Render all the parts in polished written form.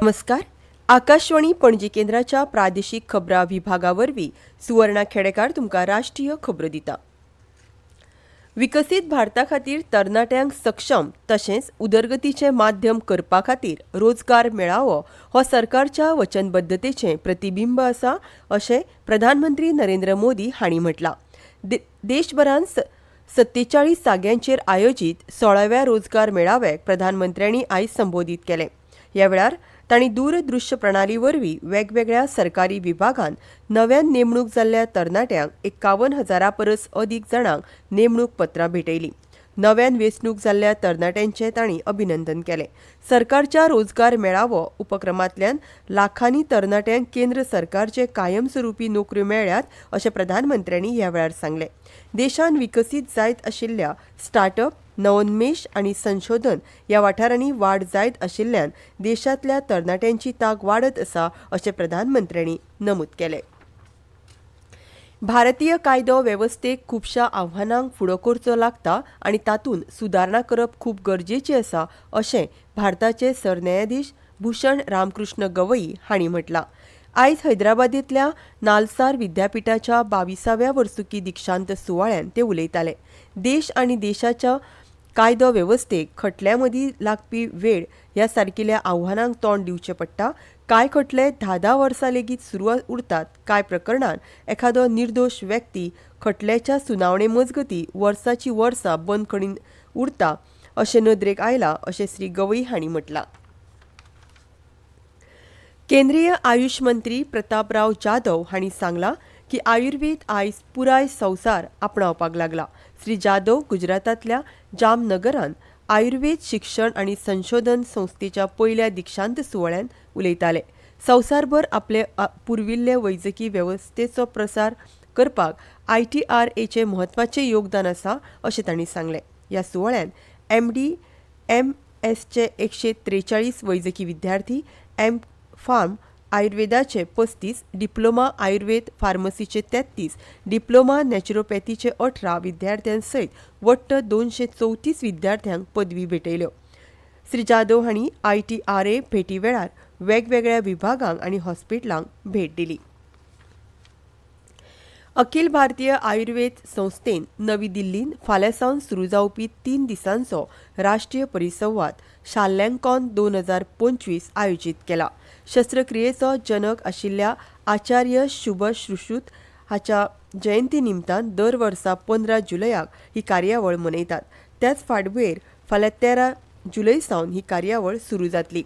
नमस्कार. आकाशवाणी पणजी केंद्राच्या प्रादेशीक खबरां विभागावरवीं सुवर्णा खेडेकार तुमकां राष्ट्रीय खबरो दिता. विकसीत भारता खातीर तरणाट्यांक सक्षम तशेंच उदरगतीचें माध्यम करपा खातीर रोजगार मेळावो हो सरकारच्या वचनबद्धतेचें प्रतिबिंब आसा अशें प्रधानमंत्री नरेंद्र मोदी हांणी म्हटलां. देशभरांत 47 जाग्यांचेर आयोजीत 16व्या रोजगार मेळाव्याक प्रधानमंत्र्यांनी आयज संबोधीत केलें. ह्या वेळार तांणी दूरदृश्य प्रणाली वरवीं वेगवेगळ्या सरकारी विभागांत नव्यान नेमणूक जाल्ल्या तरणाट्यांक 51,000 परस अदीक जाणांक नेमणूक पत्रां भेटयलीं. नव्यान वेंचणूक जाल्ल्या तरणाट्यांचें तांणी अभिनंदन केलें. सरकारच्या रोजगार मेळावो उपक्रमांतल्यान लाखांनी तरणाट्यांक केंद्र सरकारचे कायमस्वरुपी नोकऱ्यो मेळ्ळ्यात अशें प्रधानमंत्र्यांनी ह्या वेळार सांगलें. देशांत विकसीत जायत आशिल्ल्या स्टार्टअप, नवोन्मेश आनी संशोधन ह्या वाठारांनी वाड जायत आशिल्ल्यान देशांतल्या तरणाट्यांची तांक वाडत आसा अशें प्रधानमंत्र्यांनी नमूद केलें. भारतीय कायदो वेवस्थेक खुबशा आव्हानांक फुडो करचो लागता आनी तातूंत सुदारणा करप खूब गरजेची आसा अशें भारताचे सरन्यायाधीश भूषण रामकृष्ण गवई हांणी म्हटलां. आयज हैदराबादेंतल्या नालसार विद्यापिठाच्या 22व्या वर्सुकी दिक्षांत सुवाळ्यान ते उलयताले. देश आनी देशाच्या कायदो वेवस्थेक खटल्यां मदीं लागपी वेळ ह्या सारकिल्या आव्हानांक तोंड दिवचें पडटा. कांय खटले 10 वर्सां लेगीत सुरू उरतात. कांय प्रकरणांत एखादो निर्दोश व्यक्ती खटल्याच्या सुनावणे मजगतीं वर्सांची वर्सां बंद खणून उरता अशें नदरेक आयलां अशें श्री गवई हांणी म्हटलां. केंद्रीय आयुष मंत्री प्रतापराव जाधव हांणी सांगलां की आयुर्वेद आयज पुराय संवसार आपणावपाक लागला. श्री जाधव गुजरातांतल्या जामनगरांत आयुर्वेद शिक्षण आनी संशोधन संस्थेच्या पयल्या दिक्षांत सुवाळ्यान उलयताले. संवसारभर आपले पुर्विल्ले वैजकी वेवस्थेचो प्रसार करपाक ITRAचें म्हत्वाचें योगदान आसा अशें तांणी सांगलें. ह्या सुवाळ्यान MD, MS चे 143 वैजकी विद्यार्थी, M.Pharm आयुर्वेदाचे 35, डिप्लोमा आयुर्वेद फार्मसीचे 33, डिप्लोमा नॅचरोपॅथीचे 18 विद्यार्थ्यांसयत वट्ट 234 विद्यार्थ्यांक पदवी भेटयल्यो. श्री जाधव हांणी ITRA भेटी वेळार वेगवेगळ्या विभागांक आनी हॉस्पिटलांक भेट दिली. अखिल भारतीय आयुर्वेद संस्थेन नवी दिल्लींत फाल्यां सावन सुरू जावपी 3 दिसांचो राष्ट्रीय परिसंवाद शाल्यांकॉन 2025 आयोजीत केला. शस्त्रक्रियेचो जनक आशिल्ल्या आचार्य शुभश्रुत हाच्या जयंती निमतान दर वर्सा 15 जुलयाक ही कार्यावळ मनयतात. त्याच फाटभुंयेर फाल्यां 13 जुलय सावन ही कार्यावळ सुरू जातली.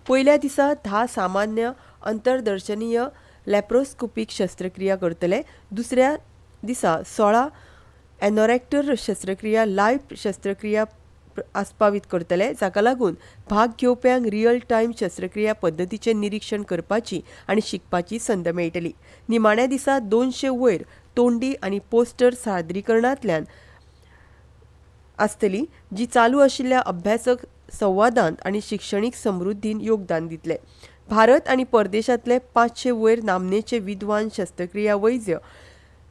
पयल्या दिसा 10 सामान्य अंतर्दर्शनीय लॅप्रोस्कोपीक शस्त्रक्रिया करतले. दुसऱ्या दिसा 16 एनोरेक्टर शस्त्रक्रिया लायव्ह शस्त्रक्रिया आस्पावीत करतले, जाका लागून भाग घेवप्यांक रियल टायम शस्त्रक्रिया पद्दतीचें निरीक्षण करपाची आनी शिकपाची संद मेळटली. निमाण्या दिसा 200 वयर तोंडी आनी पोस्टर सादरीकरणांतल्यान आसतली, जी चालू आशिल्ल्या अभ्यासक संवादांत आनी शिक्षणीक समृद्धीन योगदान दितले. भारत आनी परदेशांतले 500 वयर नामनेचे विद्वान शस्त्रक्रिया वैद्य,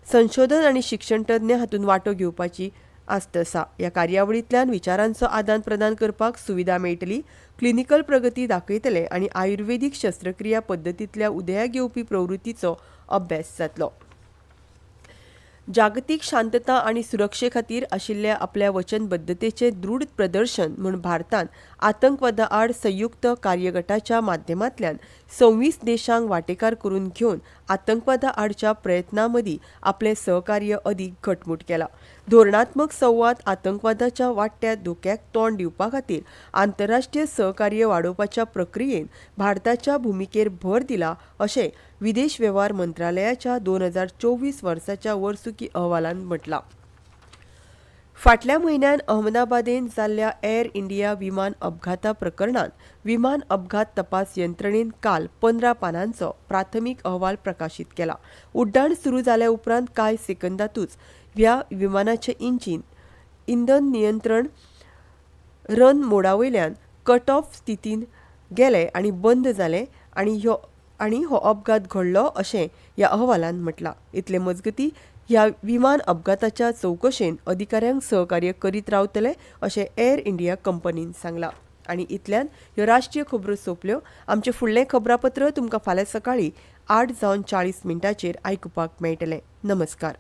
संशोधन आनी शिक्षण तज्ञ हातूंत वांटो घेवपाची आस्त आसा. ह्या कार्यावळींतल्यान विचारांचो आदान प्रदान करपाक सुविधा मेळटली, क्लिनिकल प्रगती दाखयतले आनी आयुर्वेदीक शस्त्रक्रिया पद्दतींतल्या उदयाक येवपी प्रवृत्तीचो अभ्यास जातलो. जागतीक शांतता आनी सुरक्षे खातीर आशिल्ल्या आपल्या वचनबद्धतेचें दृढ प्रदर्शन म्हूण भारतान आतंकवादा आड संयुक्त कार्यगटाच्या माध्यमांतल्यान 26 देशांक वांटेकार करून घेवन आतंकवादा आडच्या प्रयत्नां मदीं आपलें सहकार्य अदीक घटमूट केलां. धोरणात्मक संवाद आतंकवादाच्या वाडट्या धोक्याक तोंड दिवपा खातीर आंतरराष्ट्रीय सहकार्य वाडोवपाच्या प्रक्रियेन भारताच्या भुमिकेर भर दिला अशें विदेश वेव्हार मंत्रालयाच्या 2024 वर्साच्या वर्सुकी अहवालांत म्हटलां. फाटल्या म्हयन्यान अहमदाबादेंत जाल्ल्या एअर इंडिया विमान अपघाता प्रकरणांत विमान अपघात तपास यंत्रणेन काल 15 पानांचो प्राथमीक अहवाल प्रकाशीत केला. उड्डाण सुरू जाल्या उपरांत कांय सेकंदांतूच ह्या विमानाचें इंधन नियंत्रण रन मोडावयल्यान कट ऑफ स्थितीन गेलें आनी बंद जालें आनी हो अपघात घडलो अशें ह्या अहवालांत म्हटलां. इतले मजगतीं ह्या विमान अपघाताच्या चवकशेन अधिकाऱ्यांक सहकार्य करीत रावतले अशें एअर इंडिया कंपनीन सांगलां. आनी इतल्यान ह्यो राष्ट्रीय खबरो सोंपल्यो. आमचें फुडलें खबरापत्र तुमकां फाल्यां सकाळीं 8:40 आयकुपाक मेळटलें. नमस्कार.